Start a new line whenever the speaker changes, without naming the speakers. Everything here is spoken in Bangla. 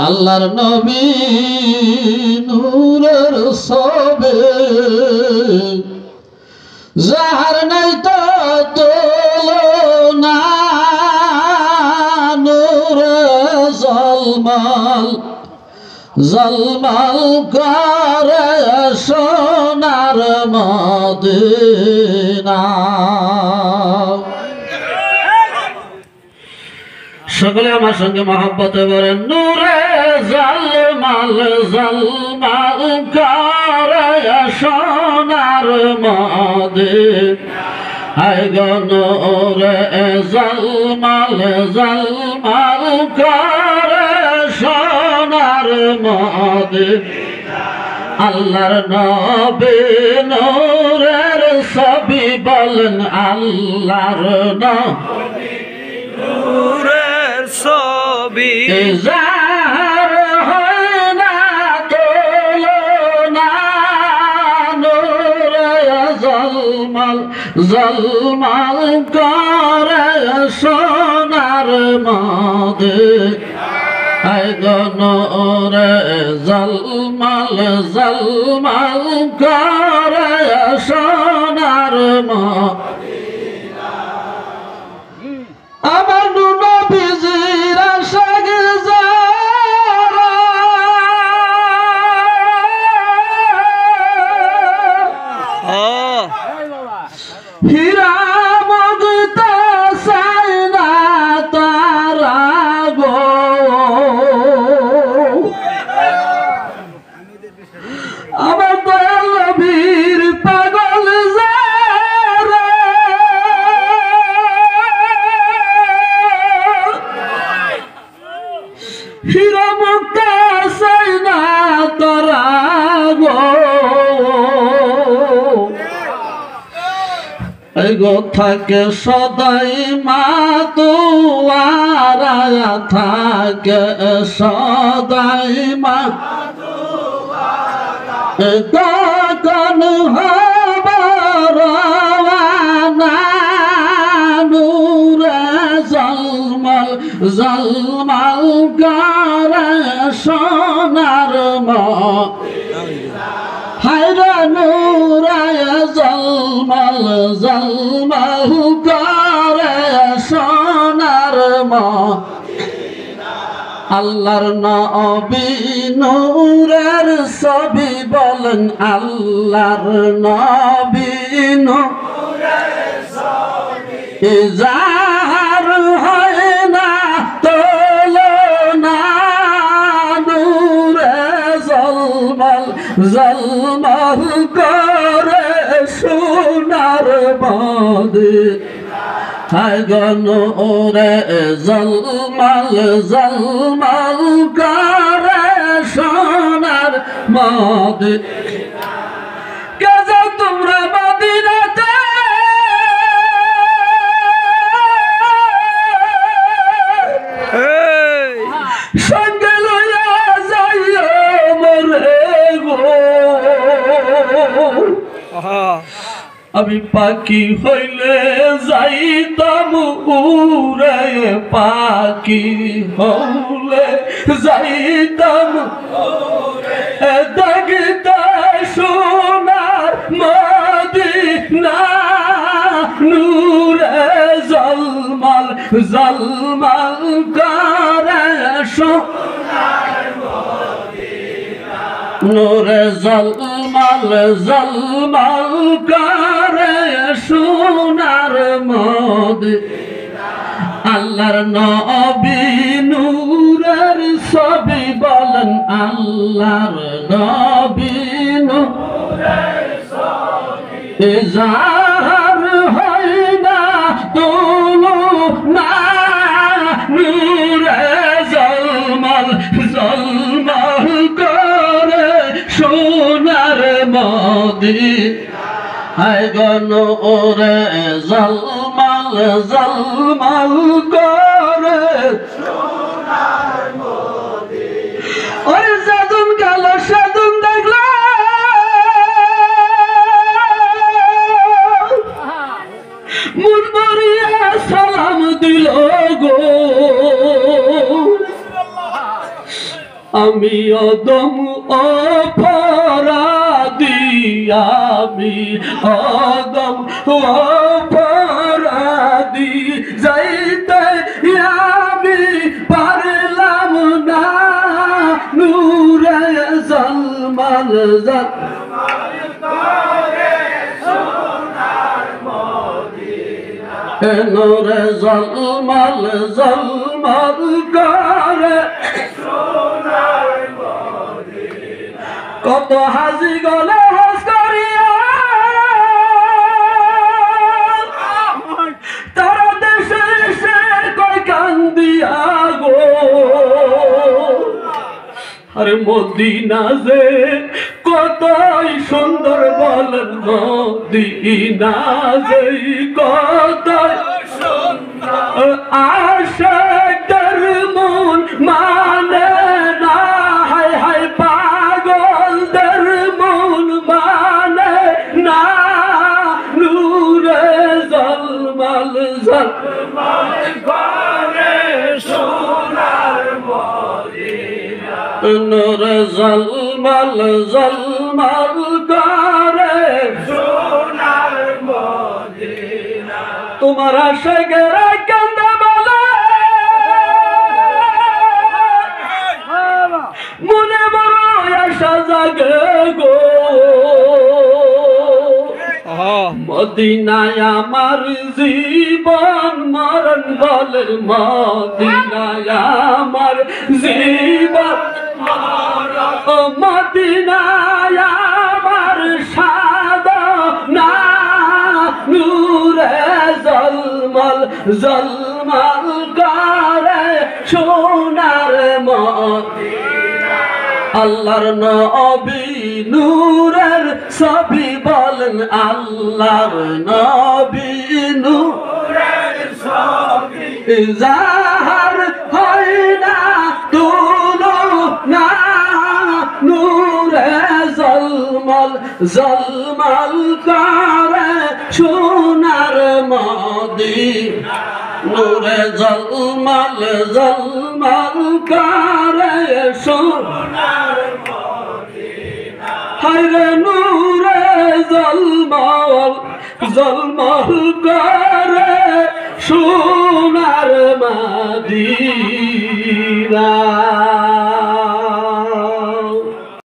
আল্লাহর নবী নূরের সবে যাহার নাই তো তুলনা নূরে জলমাল জলমাল করে সোনার মদিনা। সকলে আমার সঙ্গে মহব্বতে বলেন নূরে জলমাল জলমাল করে সোনার মদিনা। হায় গো নূরে জলমাল জলমাল করে সোনার মদিনা। আল্লাহর নবী নূরের ছবি বলেন আল্লাহর নবী নূরের ছবি যার হয় না তুলনা নূরে জলমাল জলমাল করে সোনার মদিনা। হায় গো নূরে জলমাল জলমাল করে সোনার মদিনা। আমার নবীজির আশাক যারা হীরা মুক্তা চায় না তারা গো। আমার দয়াল নবীর পাগল যারা হীরা মুক্তা চায় না তারা গো। এগো থাকে সদাই মাতোয়ারা থাকে সদাই কখন হবার নূরে জলমাল জলমাল করে সোনার মদিনা। হায়রে নূরে জলমাল জলমাল করে সোনার মদিনা। আল্লাহর নবী নূরের ছবি বলেন আল্লাহর নবী নূরের ছবি যার হয় না তুলনা নূরে জলমাল জলমাল করে সোনার মদিনা। হায় গো নূরে জলমাল জলমাল করে সোনার মদিনা। কে যাও তোমরা মদিনাতে সঙ্গে লইয়া যাইও মোরে গো। আমি পাখি হইলে যাইতাম উড়ে পাখি হইলে যাইতাম দেখিতে সোনার মদিনা নূরে জলমাল জলমাল করে সোনার মদিনা। নূরে জলমাল জলমাল করে সোনার মদিনা। আল্লাহর নবী নূরের ছবি বলেন আল্লাহর নবী নূরের ছবি যার হয় না তুলনা নূরে জলমাল জলমাল করে সোনার মদিনা। হায় গো নূরে জলমাল জলমাল করে সোনার মদিনা। ওই যেদিন গেল সেদিন দেখলো মুরমুরিয়া সালাম দিল গো। আমি অদম অপরাধী আমি অদম অপরাধী যাইতে আমি পারলাম না নূরে জলমল নূরে জলমল জলমল করে কত হাজি গলে হজ করিয়া তারা দেশে এসে কয় কান্দিয়া গো আরে মদিনা যে কতই সুন্দর বলেন মদিনা যে কতই সুন্দর আশাকদের মন মানে না হায় হায় পাগলদের মন মানে না নূরে জলমল জলমল করে সোনার মদিনা নূরে জলমল জলমল করে সোনার মদিনা তোমার আশাকের কান্দা বলে মনে বড় আশা জাগে গো মদিনায় আমার জীবন মরণ বলে মদিনায় আমার জীবন মদিনায় আমার সাধনা নূরে জলমল জলমল করে সোনার মদিনা আল্লাহর নবী নূরের ছবি বলেন আল্লাহর নবী নূরের ছবি যাহার হয় না তুলনা নূরে জলমল জলমল করে সোনার মদিনা নূরে জলমল জলমল করে সোনার মদিনা হায়রে নূরে জলমল জলমল করে সোনার মদিনা